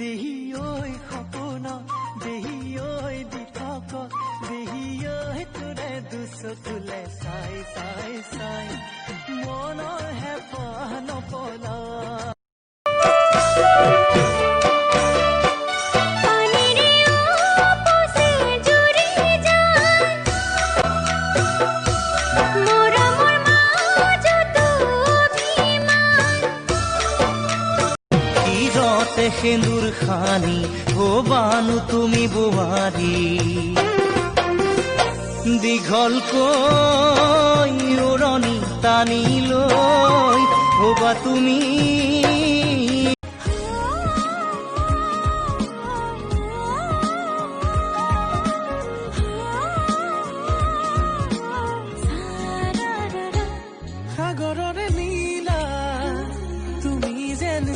দেহি ঐ সপোন দেহি ঐ দিঠক দেহি ঐ তোৰে দুচকুলে চাই চাই চাই মনৰ হেঁপাহ নপলা সেন্দুৰ খানি হবানো তুমি বোৱাৰী দীঘলকৈ উৰণি টানি লৈ হবা তুমি সাগৰৰে নীলা তুমি যেন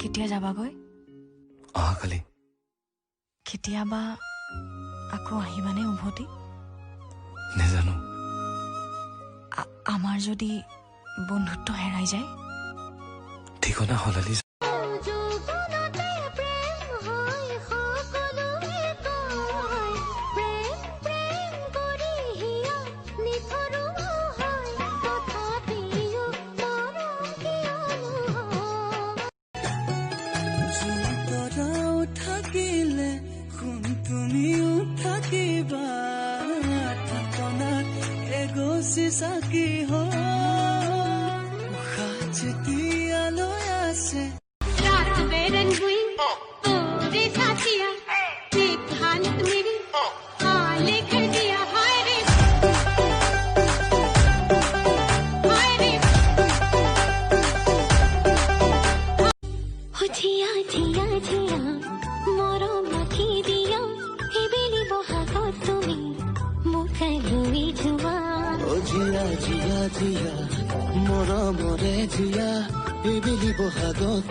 কেতিয়া যাবাগৈ অহাকালি কেতিয়াবা আকৌ আহিবানে উভতি নেজানো আমাৰ যদি বন্ধুত্ব হেৰাই যায় ঠিকনা সলালি থাকিলে তুমিও থাকিবা ঠিকনাত এগছি চাকি উশাহ যেতিয়ালৈ আছে জিয়া জিয়া জিয়া মৰমৰে জিয়া এই বেলি বহাগত